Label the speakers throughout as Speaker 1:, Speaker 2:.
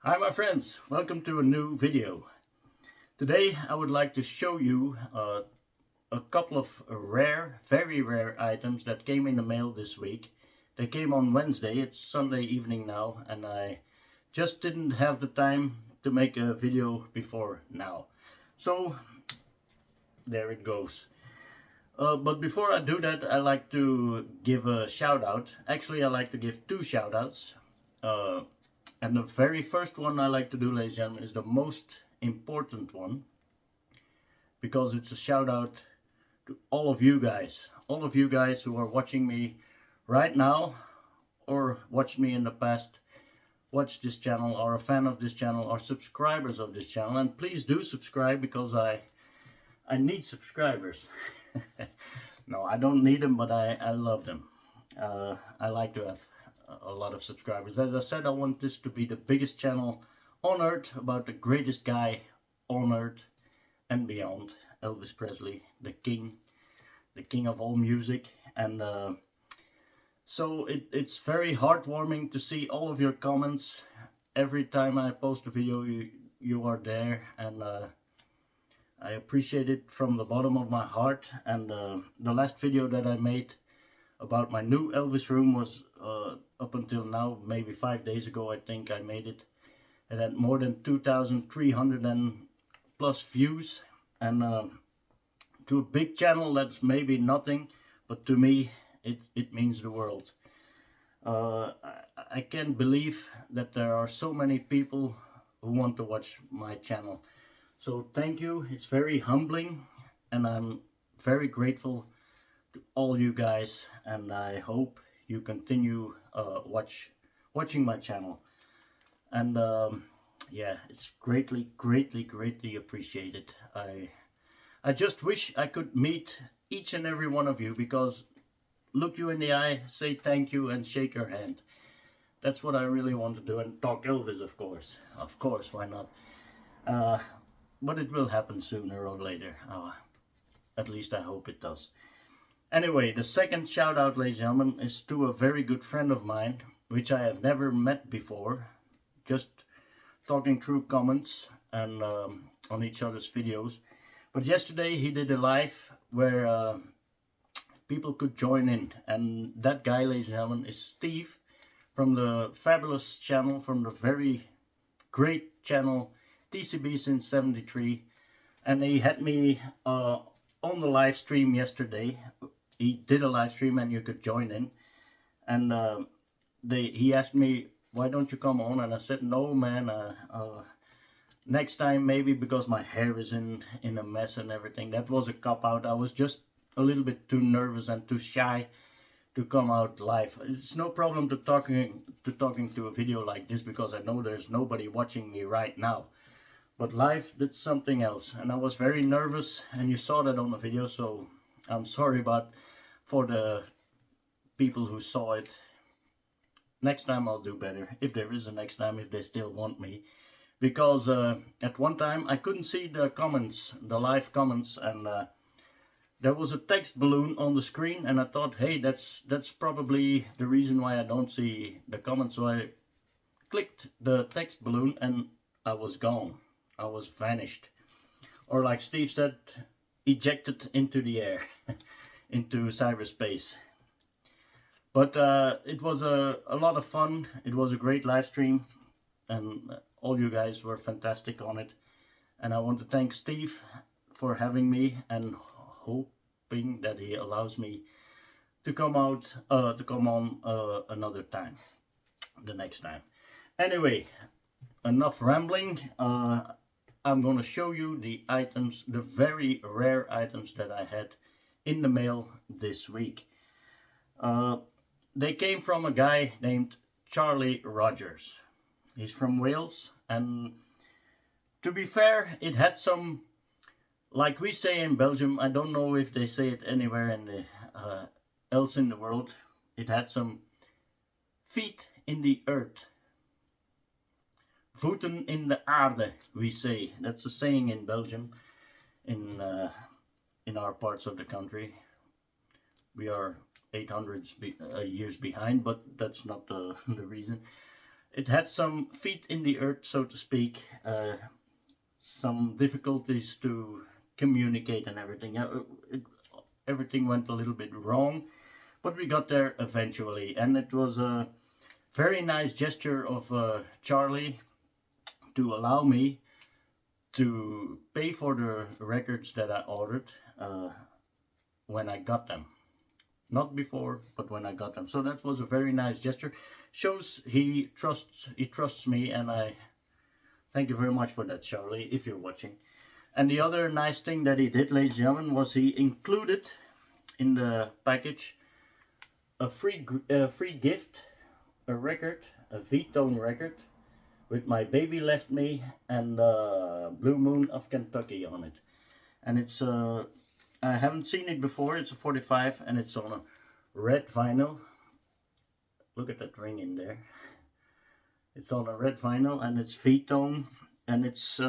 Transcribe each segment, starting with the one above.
Speaker 1: Hi my friends, welcome to a new video. Today I would like to show you a couple of very rare items that came in the mail this week. They came on Wednesday, it's Sunday evening now, and I just didn't have the time to make a video before now. So there it goes. But before I do that, I like to give a shout out. Actually, I like to give two shout outs. And the very first one I like to do, ladies and gentlemen, is the most important one, because it's a shout out to all of you guys who are watching me right now or watched me in the past, watch this channel, are a fan of this channel, are subscribers of this channel. And please do subscribe, because I need subscribers. No, I don't need them, but I love them. I like to have a lot of subscribers. As I said, I want this to be the biggest channel on earth about the greatest guy on earth and beyond, Elvis Presley, the king of all music. And so it's very heartwarming to see all of your comments. Every time I post a video, you are there, and I appreciate it from the bottom of my heart. And the last video that I made about my new Elvis room was up until now, maybe 5 days ago, I think I made it. It had more than 2,300 and plus views, and to a big channel that's maybe nothing, but to me it means the world. I can't believe that there are so many people who want to watch my channel. So thank you, it's very humbling, and I'm very grateful to all you guys, and I hope you continue watching my channel. And yeah, it's greatly appreciated. I just wish I could meet each and every one of you, because look you in the eye, say thank you, and shake your hand. That's what I really want to do, and talk Elvis, of course, why not? But it will happen sooner or later. At least I hope it does. Anyway, the second shout out, ladies and gentlemen, is to a very good friend of mine, which I have never met before, just talking through comments and on each other's videos. But yesterday he did a live where people could join in, and that guy, ladies and gentlemen, is Steve from the fabulous channel, from the very great channel TCB since '73, and he had me on the live stream yesterday. He did a live stream and you could join in, and he asked me, why don't you come on? And I said, no man, next time maybe, because my hair is in a mess and everything. That was a cop out. I was just a little bit too nervous and too shy to come out live. It's no problem to talking to a video like this, because I know there's nobody watching me right now. But live, that's something else, and I was very nervous, and you saw that on the video, so I'm sorry for the people who saw it. Next time I'll do better, if there is a next time, if they still want me. Because at one time I couldn't see the comments, the live comments, and there was a text balloon on the screen, and I thought, hey, that's probably the reason why I don't see the comments. So I clicked the text balloon and I was gone. I was vanished. Or like Steve said, ejected into the air, into cyberspace. But it was a lot of fun. It was a great live stream, and all you guys were fantastic on it. And I want to thank Steve for having me, and hoping that he allows me to come on another time, the next time. Anyway, enough rambling. I'm gonna show you the items, the very rare items that I had in the mail this week. They came from a guy named Charlie Rogers. He's from Wales, and to be fair, it had some, like we say in Belgium, I don't know if they say it anywhere else in the world, it had some feet in the earth. Voeten in de aarde, we say. That's a saying in Belgium, in our parts of the country. We are 800 years behind, but that's not the reason. it had some feet in the earth, so to speak, some difficulties to communicate and everything. Everything went a little bit wrong, but we got there eventually, and it was a very nice gesture of Charlie to allow me to pay for the records that I ordered when I got them. Not before, but when I got them. So that was a very nice gesture. Shows he trusts me, and I thank you very much for that, Charlie, if you're watching. And the other nice thing that he did, ladies and gentlemen, was he included in the package a free gift, a record, a V-tone record, with My Baby Left Me and Blue Moon of Kentucky on it. And it's I haven't seen it before. It's a 45 and it's on a red vinyl. Look at that ring in there. It's on a red vinyl and it's V-tone, and it's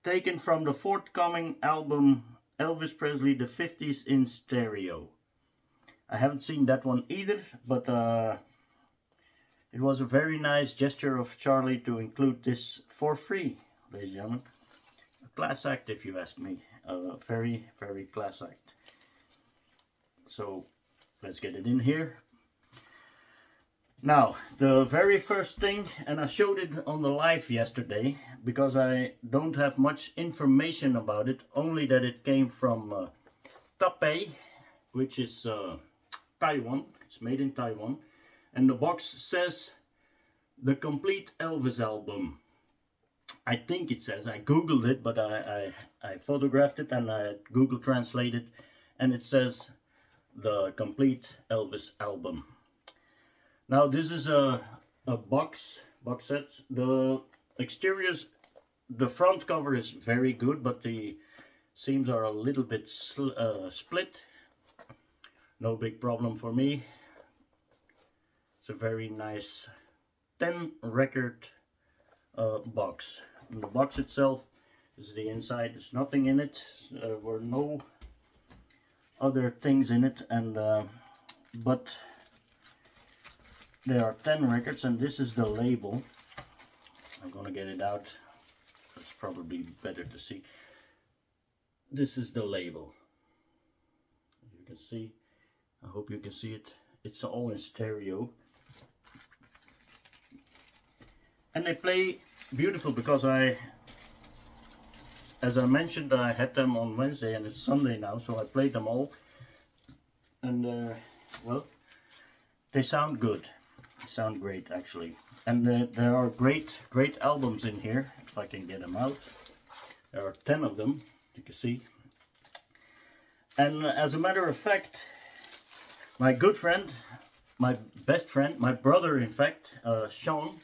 Speaker 1: taken from the forthcoming album Elvis Presley, the 50s in Stereo. I haven't seen that one either, but it was a very nice gesture of Charlie to include this for free, ladies and gentlemen. A class act, if you ask me. Very, very class act. So, let's get it in here. Now, the very first thing, and I showed it on the live yesterday, because I don't have much information about it, only that it came from Taipei, which is Taiwan. It's made in Taiwan. And the box says the complete Elvis album. I think it says. I googled it, but I photographed it and I Google translated, and it says the complete Elvis album. Now this is a box set. The exteriors, the front cover is very good, but the seams are a little bit split. No big problem for me. It's a very nice 10 record box. And the box itself is the inside. There's nothing in it. There were no other things in it, and but there are 10 records, and this is the label. I'm gonna get it out. It's probably better to see. This is the label. As you can see, I hope you can see it. It's all in stereo. And they play beautiful because as I mentioned, I had them on Wednesday and it's Sunday now, so I played them all. And well, they sound good. They sound great actually. And there are great albums in here, if I can get them out. There are 10 of them, you can see. And as a matter of fact, my good friend, my best friend, my brother in fact, Sean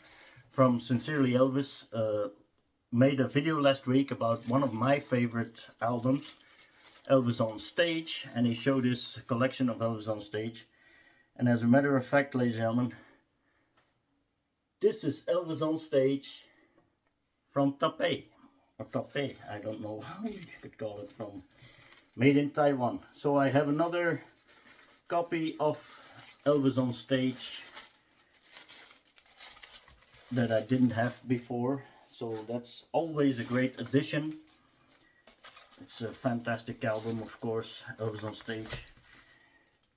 Speaker 1: from Sincerely Elvis, made a video last week about one of my favorite albums, Elvis on Stage, and he showed his collection of Elvis on Stage. And as a matter of fact, ladies and gentlemen, this is Elvis on Stage from Taipei, or Taipei, I don't know how you could call it, from made in Taiwan. So I have another copy of Elvis on Stage that I didn't have before, so that's always a great addition. It's a fantastic album, of course, Elvis on Stage.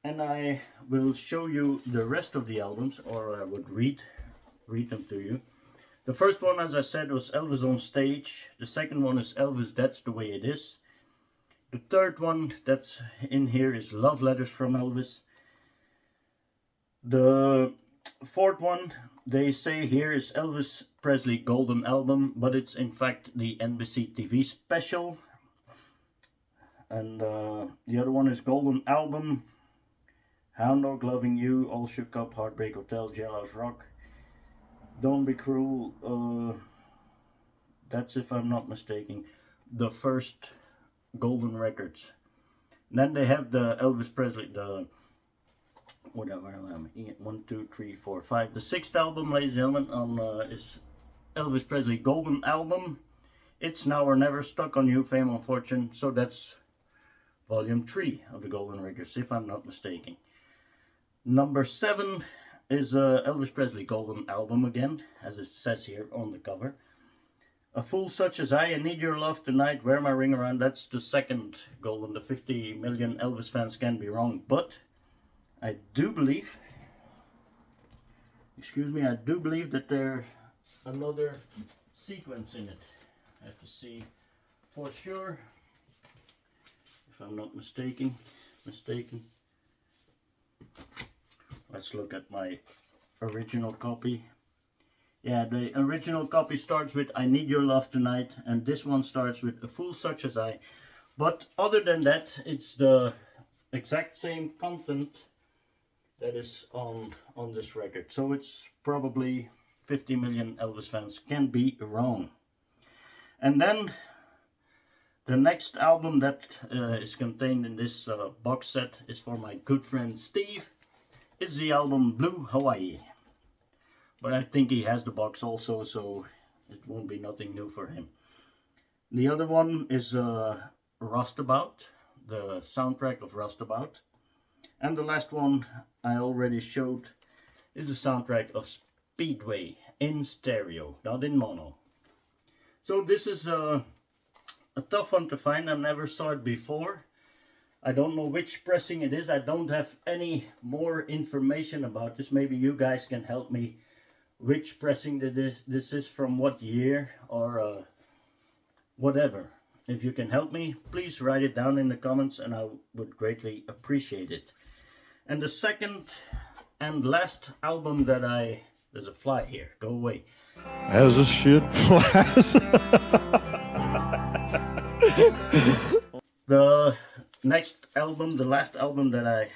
Speaker 1: And I will show you the rest of the albums, or I would read them to you. The first one, as I said, was Elvis on Stage. The second one is Elvis, That's the Way It Is. The third one that's in here is Love Letters from Elvis. The fourth one, they say here, is Elvis Presley Golden Album, but it's in fact the NBC TV special. And the other one is Golden Album, Hound Dog, Loving You, All Shook Up, Heartbreak Hotel, Jailhouse Rock, Don't Be Cruel. That's, if I'm not mistaken, the first Golden Records. And then they have the Elvis Presley, the whatever, 1, 2, 3, 4, 5. The sixth album, ladies and gentlemen, is Elvis Presley Golden Album. It's Now or Never, Stuck on You, Fame and Fortune. So that's volume 3 of the Golden Records, if I'm not mistaken. Number 7 is Elvis Presley Golden Album again, as it says here on the cover. A Fool Such As I Need Your Love Tonight, Wear My Ring Around. That's the second Golden. The 50 million Elvis fans can be wrong, but I do believe, excuse me, I do believe that there's another sequence in it. I have to see for sure, if I'm not mistaken. Let's look at my original copy. Yeah, the original copy starts with I Need Your Love Tonight, and this one starts with A Fool Such As I. But other than that, it's the exact same content that is on this record. So it's probably 50 million Elvis fans can be wrong. And then the next album that is contained in this box set is for my good friend Steve. It's the album Blue Hawaii. But I think he has the box also, so it won't be nothing new for him. The other one is Rustabout, the soundtrack of Rustabout. And the last one I already showed is the soundtrack of Speedway in stereo, not in mono. So this is a tough one to find. I never saw it before. I don't know which pressing it is. I don't have any more information about this. Maybe you guys can help me which pressing this is, from what year, or whatever. If you can help me, please write it down in the comments and I would greatly appreciate it. And the second and last album that there's a fly here, go away.
Speaker 2: As a shit flies.
Speaker 1: The next album, the last album that I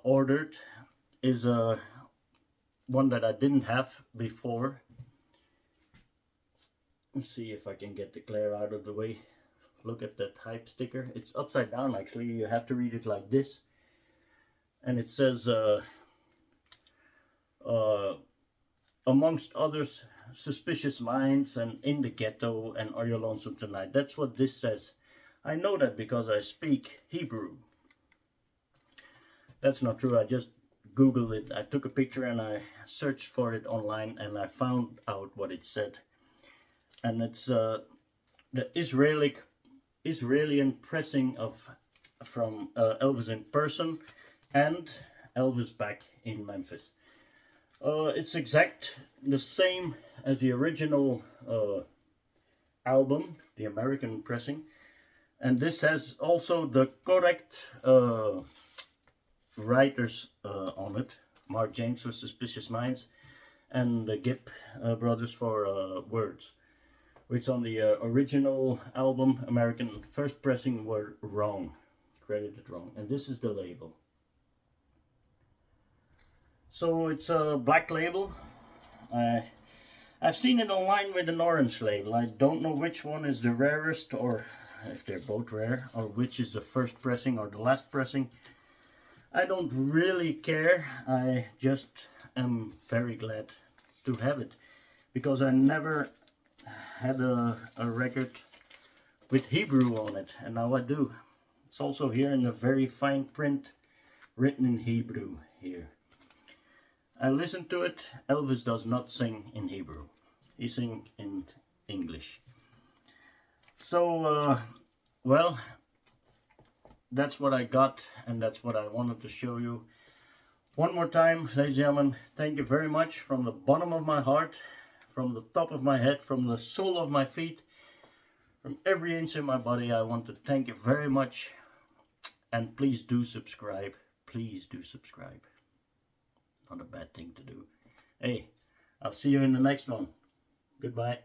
Speaker 1: ordered is one that I didn't have before. Let's see if I can get the glare out of the way. Look at that hype sticker. It's upside down actually. You have to read it like this. And it says, amongst others, Suspicious Minds and In the Ghetto and Are You Lonesome Tonight. That's what this says. I know that because I speak Hebrew. That's not true. I just Googled it. I took a picture and I searched for it online and I found out what it said. And it's the Israeli pressing from Elvis in person and Elvis back in Memphis. It's exact the same as the original album, the American pressing. And this has also the correct writers on it. Mark James for Suspicious Minds and the Gibb brothers for Words. Which on the original album, American first pressing, were wrong. Credited wrong. And this is the label. So it's a black label. I've seen it online with an orange label. I don't know which one is the rarest, or if they're both rare, or which is the first pressing or the last pressing. I don't really care. I just am very glad to have it, because I never had a record with Hebrew on it, and now I do. It's also here in a very fine print, written in Hebrew here. I listened to it. Elvis does not sing in Hebrew. He sings in English. So, well, that's what I got, and that's what I wanted to show you. One more time, ladies and gentlemen, thank you very much from the bottom of my heart, from the top of my head, from the sole of my feet, from every inch in my body. I want to thank you very much, and please do subscribe. Please do subscribe. Not a bad thing to do. Hey, I'll see you in the next one. Goodbye.